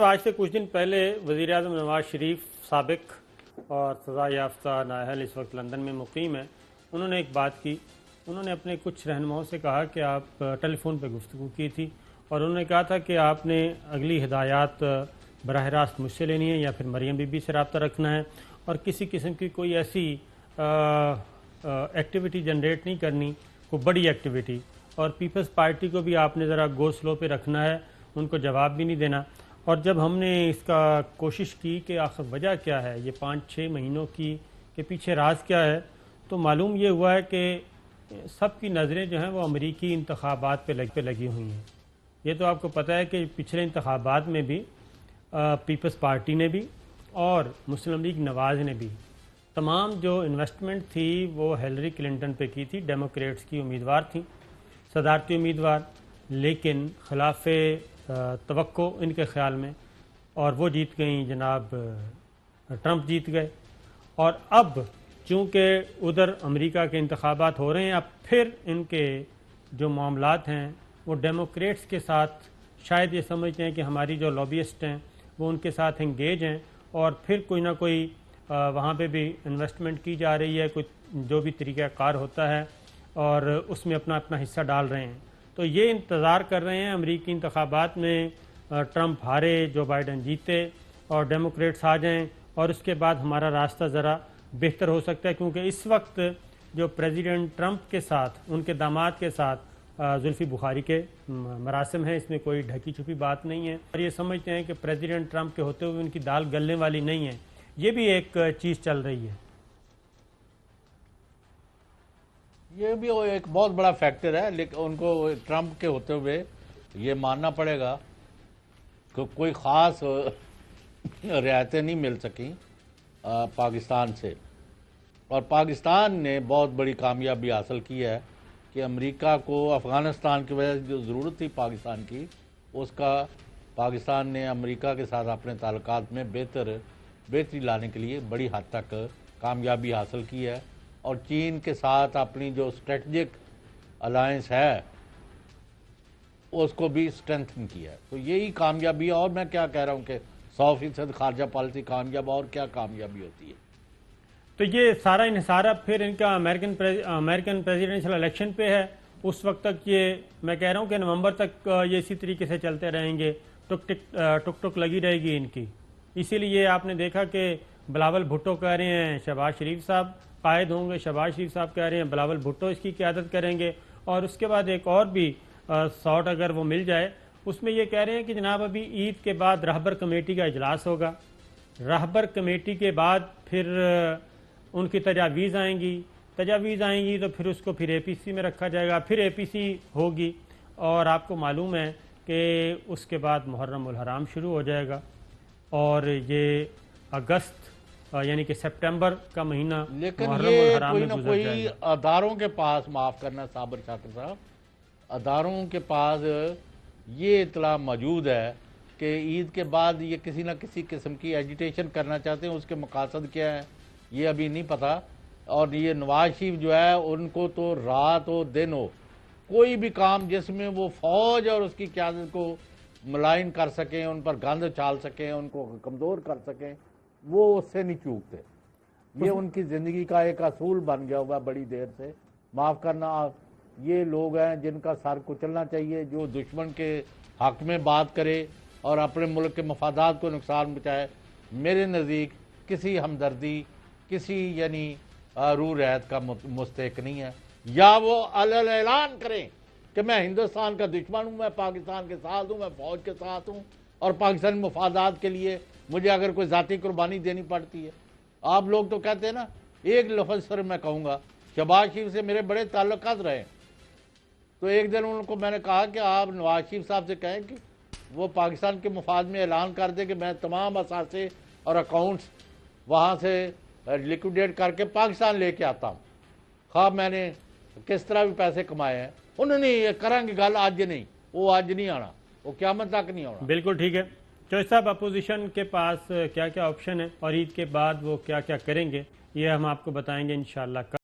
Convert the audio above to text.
आज से कुछ दिन पहले वज़ीर-ए-आज़म नवाज शरीफ साबिक और सज़ा याफ्ता नाअहल इस वक्त लंदन में मुकीम है। उन्होंने एक बात की, उन्होंने अपने कुछ रहनुमाओं से कहा कि आप टेलीफ़ोन पर गुफ्तगू की थी और उन्होंने कहा था कि आपने अगली हिदायत बराह रास्त मुझसे लेनी है या फिर मरियम बीबी से रब्ता रखना है और किसी किस्म की कोई ऐसी एक्टिविटी जनरेट नहीं करनी, कोई बड़ी एक्टिविटी। और पीपल्स पार्टी को भी आपने ज़रा गो स्लो पे रखना है, उनको जवाब भी नहीं देना। और जब हमने इसका कोशिश की कि आखिर वजह क्या है, ये 5-6 महीनों की के पीछे राज क्या है, तो मालूम ये हुआ है कि सबकी नज़रें जो हैं वो अमरीकी इंतखाबात पे लगी हुई हैं। ये तो आपको पता है कि पिछले इंतखाबात में भी पीपल्स पार्टी ने भी और मुस्लिम लीग नवाज़ ने भी तमाम जो इन्वेस्टमेंट थी वो हिलरी क्लिंटन पे की थी। डेमोक्रेट्स की उम्मीदवार थी, सदारती उम्मीदवार, लेकिन खिलाफ तवक्को इनके ख्याल में, और वो जीत गई, जनाब ट्रंप जीत गए। और अब चूँकि उधर अमेरिका के इंतखाबात हो रहे हैं, अब फिर इनके जो मामलात हैं वो डेमोक्रेट्स के साथ शायद ये समझते हैं कि हमारी जो लॉबियस्ट हैं वो उनके साथ एंगेज हैं और फिर कोई ना कोई वहाँ पे भी इन्वेस्टमेंट की जा रही है, कोई जो भी तरीक़ाकार होता है और उसमें अपना अपना हिस्सा डाल रहे हैं। तो ये इंतज़ार कर रहे हैं अमरीकी इंतखाबात में ट्रंप हारे, जो बाइडन जीते और डेमोक्रेट्स आ जाएं और उसके बाद हमारा रास्ता ज़रा बेहतर हो सकता है, क्योंकि इस वक्त जो प्रेसिडेंट ट्रंप के साथ, उनके दामाद के साथ जुल्फ़ी बुखारी के मरासिम हैं, इसमें कोई ढकी छुपी बात नहीं है। और ये समझते हैं कि प्रेसिडेंट ट्रंप के होते हुए उनकी दाल गलने वाली नहीं है। ये भी एक चीज़ चल रही है। ये भी वो एक बहुत बड़ा फैक्टर है, लेकिन उनको ट्रंप के होते हुए ये मानना पड़ेगा कि कोई ख़ास रियायतें नहीं मिल सकी पाकिस्तान से। और पाकिस्तान ने बहुत बड़ी कामयाबी हासिल की है कि अमेरिका को अफ़गानिस्तान की वजह से जो ज़रूरत थी पाकिस्तान की, उसका पाकिस्तान ने अमेरिका के साथ अपने ताल्लुकात में बेहतरी लाने के लिए बड़ी हद तक कामयाबी हासिल की है। और चीन के साथ अपनी जो स्ट्रेटजिक अलायंस है उसको भी स्ट्रेंथन किया है। तो यही कामयाबी है। और मैं क्या कह रहा हूँ कि 100% खारजा पॉलिसी कामयाब, और क्या कामयाबी होती है। तो ये सारा इन्हिसार फिर इनका अमेरिकन प्रेसिडेंशियल इलेक्शन पे है। उस वक्त तक ये मैं कह रहा हूँ कि नवंबर तक ये इसी तरीके से चलते रहेंगे, टुक टुक लगी रहेगी इनकी। इसीलिए आपने देखा कि बिलावल भुट्टो कह रहे हैं शहबाज शरीफ साहब कायद होंगे, शहबाज शरीफ साहब कह रहे हैं बिलावल भुट्टो इसकी क़यादत करेंगे। और उसके बाद एक और भी सॉट अगर वो मिल जाए, उसमें ये कह रहे हैं कि जनाब अभी ईद के बाद रहबर कमेटी का इजलास होगा, रहबर कमेटी के बाद फिर उनकी तजावीज़ आएंगी तो फिर उसको फिर APC में रखा जाएगा, फिर APC होगी। और आपको मालूम है कि उसके बाद मुहर्रम उल हराम शुरू हो जाएगा और ये अगस्त यानी कि सितंबर का महीना लेकिन मुहर्रम ये उल हराम कोई में ना गुजर कोई जाएगा। अदारों के पास, माफ़ करना साबर छात्र साहब, अदारों के पास ये इतला मौजूद है कि ईद के बाद ये किसी न किसी किस्म की एजिटेशन करना चाहते हैं। उसके मकासद क्या है ये अभी नहीं पता। और ये नवाज शरीफ जो है, उनको तो रात हो दिन हो, कोई भी काम जिसमें वो फौज और उसकी क़यादत को मलाइन कर सकें, उन पर गंद उछाल सकें, उनको कमज़ोर कर सकें, वो उससे नहीं चूकते। ये उनकी ज़िंदगी का एक असूल बन गया हुआ बड़ी देर से। माफ़ करना, ये लोग हैं जिनका सर कुचलना चाहिए, जो दुश्मन के हक़ में बात करे और अपने मुल्क के मफादात को नुकसान पहुँचाए। मेरे नज़दीक किसी हमदर्दी, किसी यानी रू रहत का मुस्तहिक नहीं है। या वो ऐलान करें कि मैं हिंदुस्तान का दुश्मन हूँ, मैं पाकिस्तान के साथ हूँ, मैं फ़ौज के साथ हूँ और पाकिस्तानी मफादात के लिए मुझे अगर कोई ज़ाती कुर्बानी देनी पड़ती है। आप लोग तो कहते हैं ना, एक लफ्ज़ सर मैं कहूँगा, शहबाज शरीफ से मेरे बड़े ताल्लुकात रहे। तो एक दिन उनको मैंने कहा कि आप नवाज शरीफ साहब से कहें कि वो पाकिस्तान के मफाद में ऐलान कर दे कि मैं तमाम असासे और अकाउंट्स वहाँ से लिक्विडेट करके पाकिस्तान लेके आता हूँ, ख़्वाह मैंने किस तरह भी पैसे कमाए हैं। उन्होंने ये करेंगे गल, आज नहीं, वो आज नहीं आना, वो क़यामत तक नहीं आना। बिल्कुल ठीक है। चौधरी साहब, अपोजिशन के पास क्या क्या ऑप्शन है और ईद के बाद वो क्या क्या करेंगे, ये हम आपको बताएंगे इंशाअल्लाह।